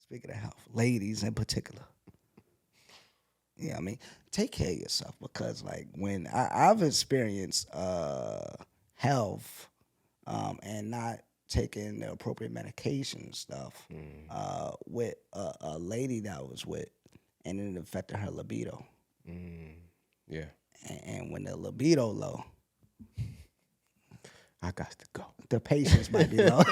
speaking of health, ladies in particular. Yeah, I mean, take care of yourself because like when I've experienced health and not taking the appropriate medication and stuff with a lady that I was with, and it affected her libido. Yeah. And when the libido low, I got to go. the patience might be low.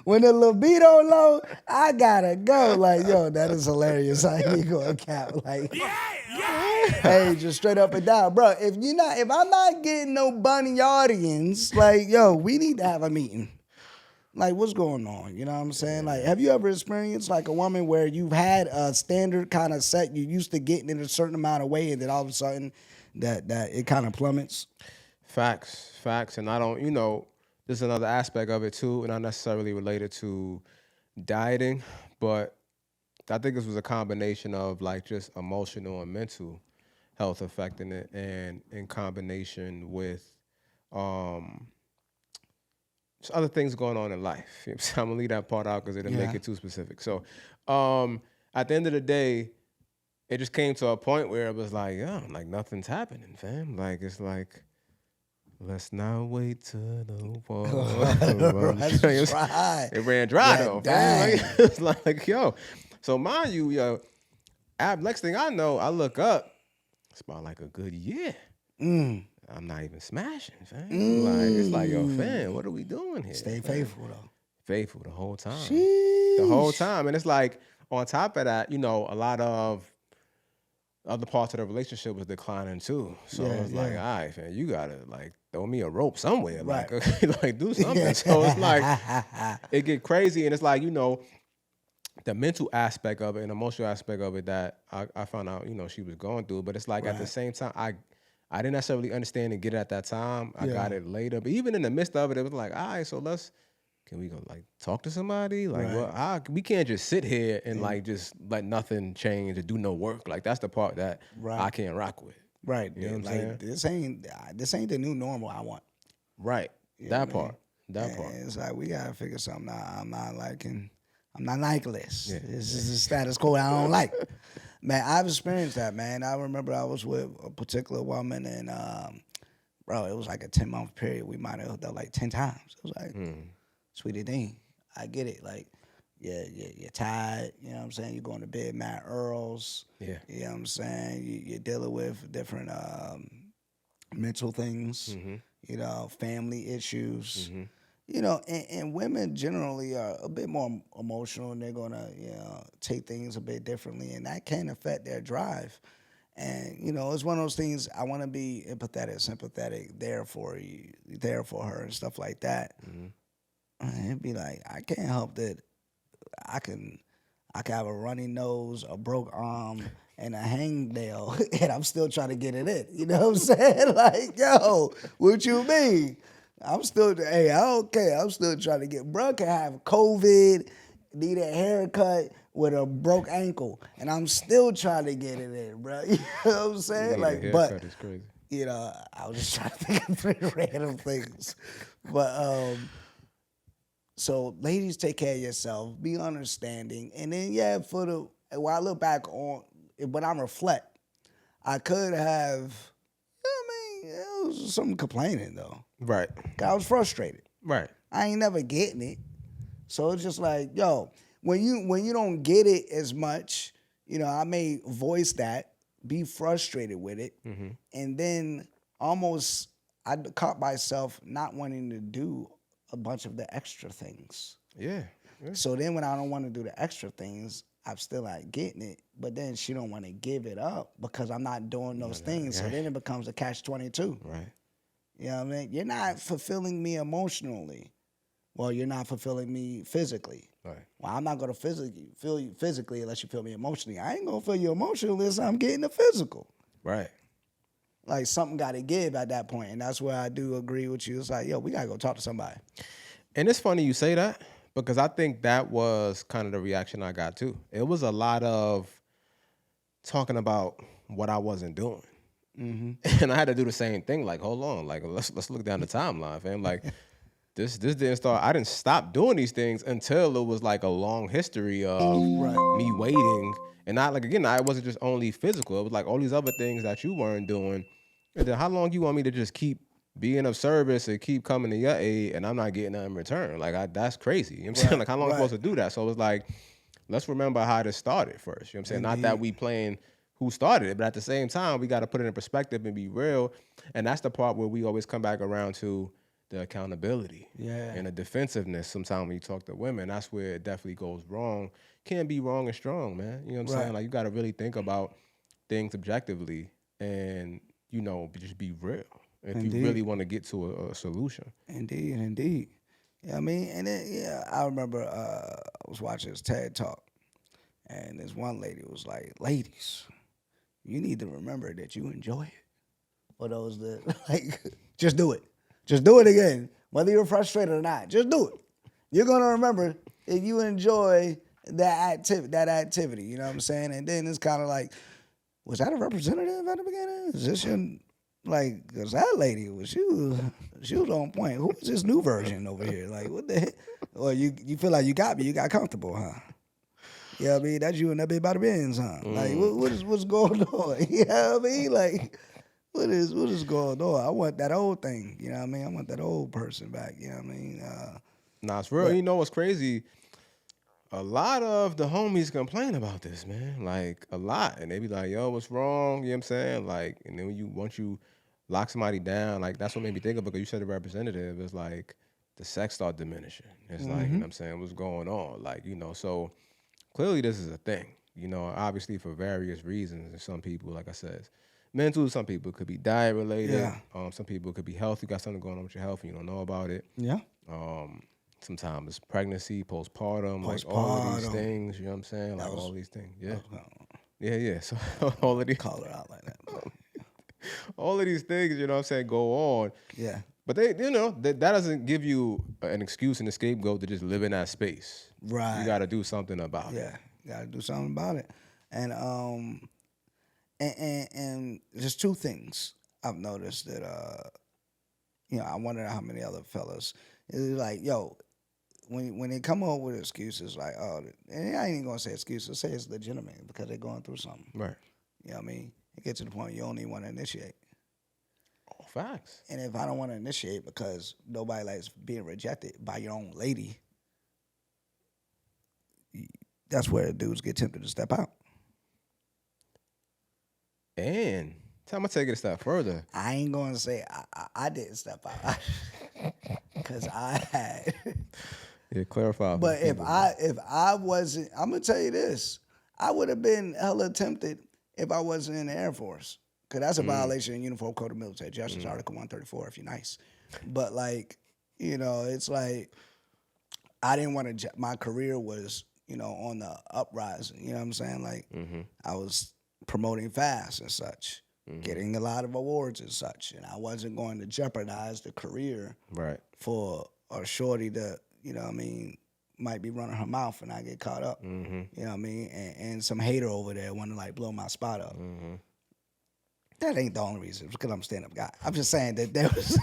When the libido low, I gotta go. Like, yo, that is hilarious. I ain't gonna cap. Like, hey, just straight up and down, bro. If I'm not getting no bunny audience, like, yo, we need to have a meeting. Like, what's going on? You know what I'm saying? Like, have you ever experienced like a woman where you've had a standard kind of set, you used to getting in a certain amount of way, and then all of a sudden that it kind of plummets? Facts. And I don't, there's another aspect of it too, and not necessarily related to dieting, but I think this was a combination of like just emotional and mental health affecting it, and in combination with just other things going on in life. You know what I'm saying? I'm gonna leave that part out because it'll make it too specific. So at the end of the day, it just came to a point where it was like, yeah, like nothing's happening, fam. Like it's like, let's not wait till the water runs dry. That's right. It ran dry Yeah, though, dang. fam. Like, it's like, yo. So mind you, next thing I know, I look up, it's about like a good year. I'm not even smashing, fam. Like it's like, yo, fam, what are we doing here? Stay fam? faithful though. Faithful the whole time. Sheesh. The whole time. And it's like, on top of that, a lot of other parts of the relationship was declining too. So it's like, all right, fam, you gotta like throw me a rope somewhere. Right. Like do something. So it's like it get crazy, and it's like, the mental aspect of it and emotional aspect of it that I found out, she was going through. But it's like at the same time, I didn't necessarily understand and get it at that time. I got it later. But even in the midst of it, it was like, all right, so can we go like talk to somebody? Like, we can't just sit here and like just let nothing change and do no work. Like that's the part that I can't rock with. Right. You know what I'm saying? This ain't the new normal I want. Right. That part. It's like we gotta figure something out. I'm not like this. Yeah. This is the status quo I don't like. Man, I've experienced that, man. I remember I was with a particular woman, and bro, it was like a 10-month period. We might have hooked up like 10 times. It was like, sweetie Dean, I get it. Like, you're tired. You know what I'm saying? You're going to bed, Matt Earls. Yeah. You know what I'm saying? You're dealing with different mental things. Family issues. And women generally are a bit more emotional, and they're gonna, take things a bit differently, and that can affect their drive. And it's one of those things. I want to be empathetic, sympathetic, there for you, there for her, and stuff like that. It'd be like I can't help that. I can have a runny nose, a broke arm, and a hangnail, and I'm still trying to get it in. You know what I'm saying? Like, yo, what you mean? I'm still, I don't care. I'm still trying to get, bro can have COVID, need a haircut with a broke ankle, and I'm still trying to get it in, bro. You know what I'm saying? Yeah, like, but but, is crazy. I was just trying to think of 3 random things. But, so ladies, take care of yourself, be understanding, and then, when I look back on, when I reflect, I could have, it was some complaining though. Right. I was frustrated. Right. I ain't never getting it. So it's just like, yo, when you don't get it as much, I may voice that, be frustrated with it, and then almost I caught myself not wanting to do a bunch of the extra things. Yeah. So then when I don't want to do the extra things, I'm still not getting it, but then she don't want to give it up because I'm not doing those things. So then it becomes a catch-22. Right. You know what I mean? You're not fulfilling me emotionally. Well, you're not fulfilling me physically. Right. Well, I'm not going to feel you physically unless you feel me emotionally. I ain't going to feel you emotionally unless I'm getting the physical. Right. Like, something got to give at that point, and that's where I do agree with you. It's like, yo, we got to go talk to somebody. And it's funny you say that because I think that was kind of the reaction I got too. It was a lot of talking about what I wasn't doing. And I had to do the same thing. Like, hold on, like let's look down the timeline, fam. Like, this didn't start. I didn't stop doing these things until it was like a long history of Right. me waiting, and not like again. It wasn't just only physical. It was like all these other things that you weren't doing. And then how long you want me to just keep being of service and keep coming to your aid, and I'm not getting nothing in return? Like that's crazy. You know what I'm saying? Like how long am I supposed to do that? So it was like, let's remember how this started first. You know what I'm saying? Not that we playing who started it, but at the same time, we got to put it in perspective and be real. And that's the part where we always come back around to the accountability and the defensiveness. Sometimes when you talk to women, that's where it definitely goes wrong. Can't be wrong and strong, man. You know what I'm saying? Like you got to really think about things objectively and, you know, just be real if you really want to get to a solution. Indeed. Yeah, I mean, and then, I remember I was watching this TED Talk, and this one lady was like, ladies, you need to remember that you enjoy it. For those that, like, just do it. Just do it again. Whether you're frustrated or not, just do it. You're going to remember if you enjoy that activity, you know what I'm saying? And then it's kind of like, was that a representative at the beginning? Is this your, like, because that lady, she was on point. Who is this new version over here? Like, what the heck? Or you feel like you got comfortable, huh? You know what I mean? That's you and that big bada bins, huh? Like, what's going on? You know what I mean? Like, what is going on? I want that old thing. You know what I mean? I want that old person back. You know what I mean? Nah, it's real. You know what's crazy? A lot of the homies complain about this, man. Like a lot. And they be like, yo, what's wrong? You know what I'm saying? Like, and then once you lock somebody down, like that's what made me think of it, because you said the representative, it's like the sex start diminishing. It's like, you know what I'm saying, what's going on? Like, you know, so clearly this is a thing. You know, obviously for various reasons. And some people, like I said, mental, some people could be diet related. Yeah. Some people could be health. You got something going on with your health and you don't know about it. Yeah. Sometimes it's pregnancy, postpartum, like all of these things, you know what I'm saying? Like all these things. Yeah. Yeah. So all of these Call her out like that. all of these things, you know what I'm saying, go on. Yeah. But they, you know, that doesn't give you an excuse and a scapegoat to just live in that space. Right. You got to do something about it. Yeah. You got to do something about it. And and just two things I've noticed that you know, I wonder how many other fellas is like, yo, when they come up with excuses like, oh, and I ain't even gonna say excuses, say it's legitimate because they're going through something. Right. You know what I mean? It gets to the point you don't even want to initiate. Oh, facts. And if I don't want to initiate because nobody likes being rejected by your own lady, that's where dudes get tempted to step out. And I'm gonna take it a step further. I ain't gonna say I didn't step out because I had. Yeah, clarify. But if I wasn't, I'm gonna tell you this, I would have been hella tempted if I wasn't in the Air Force, because that's a violation of Uniform Code of Military Justice, Article 134, if you're nice. But like, you know, it's like I didn't want to. My career was, you know, on the uprising. You know what I'm saying? Like I was promoting fast and such, getting a lot of awards and such, and I wasn't going to jeopardize the career for a shorty that, you know what I mean, might be running her mouth and I get caught up. You know what I mean? And some hater over there want to like blow my spot up. That ain't the only reason. It's because I'm a stand-up guy. I'm just saying that there was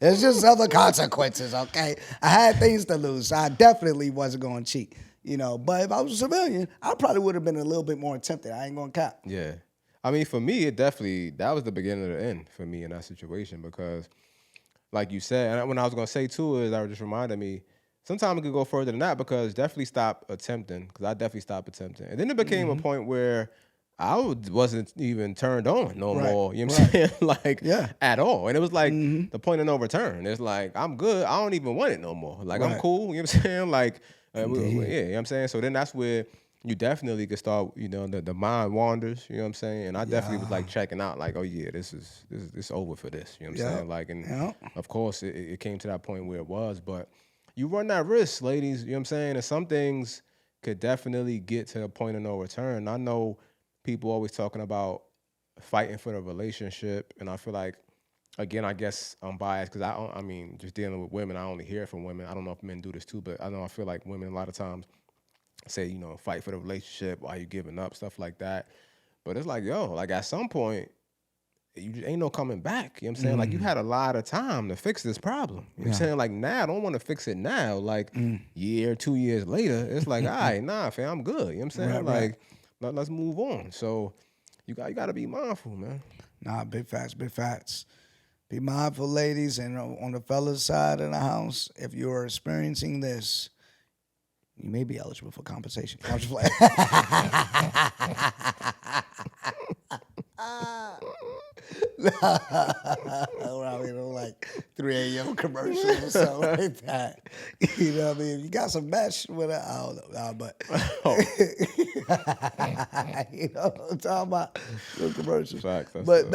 there's just other consequences, okay? I had things to lose, so I definitely wasn't going to cheat. You know, but if I was a civilian, I probably would have been a little bit more tempted. I ain't gonna cap. Yeah. I mean, for me, that was the beginning of the end for me in that situation, because like you said, and when I was gonna say too is, I just reminded me, sometimes it could go further than that, because definitely stop attempting, because I definitely stopped attempting. And then it became a point where I wasn't even turned on no more, you know what I'm saying? Like, at all. And it was like the point of no return. It's like, I'm good. I don't even want it no more. Like, I'm cool, you know what I'm saying? Like, yeah, you know what I'm saying? So then that's where you definitely could start, you know, the mind wanders, you know what I'm saying? And I definitely was like checking out, like, oh yeah, this is over for this, you know what I'm saying? Like, and of course it came to that point where it was, but you run that risk, ladies, you know what I'm saying? And some things could definitely get to a point of no return. I know people always talking about fighting for the relationship, and I feel like, again, I guess I'm biased because I mean, just dealing with women, I only hear it from women. I don't know if men do this too, but I feel like women a lot of times say, you know, fight for the relationship, why you giving up, stuff like that. But it's like, yo, like at some point, you just ain't no coming back. You know what I'm saying? Like, you had a lot of time to fix this problem. You know what I'm saying? Like, now I don't want to fix it now. Like, year, 2 years later, it's like, all right, nah, fam, I'm good. You know what I'm saying? Like, let's move on. So you got to be mindful, man. Nah, big facts, big facts. Be mindful, ladies, and on the fellas' side of the house, if you're experiencing this, you may be eligible for compensation. I'm just playing. I mean, like 3 a.m. commercials or something like that. You know what I mean? If you got some mesh with it, I don't know. Nah, but you know what I'm talking about? Little commercials. But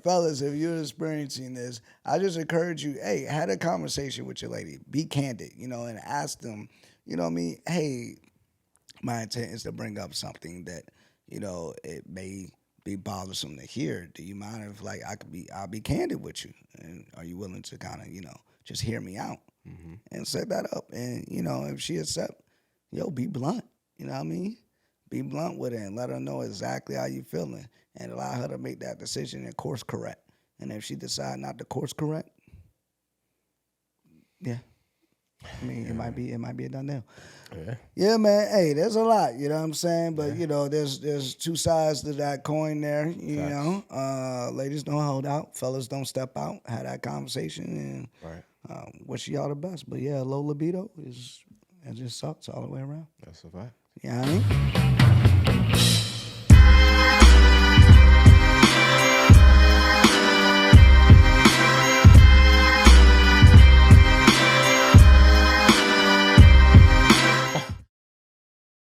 fellas, if you're experiencing this, I just encourage you, hey, have a conversation with your lady. Be candid, you know, and ask them, you know what I mean? Hey, my intent is to bring up something that, you know, it may be bothersome to hear. Do you mind if, like, I'll be candid with you? And are you willing to kind of, you know, just hear me out and set that up? And, you know, if she accept, be blunt. You know what I mean? Be blunt with it and let her know exactly how you feeling and allow her to make that decision and course correct. And if she decide not to course correct, yeah. I mean, it might be a done deal. Yeah, man. Hey, there's a lot, you know what I'm saying? But you know, there's two sides to that coin there. You know, ladies don't hold out, fellas don't step out. Have that conversation and wish y'all the best. But yeah, low libido it just sucks all the way around. That's a fact. You know what I mean?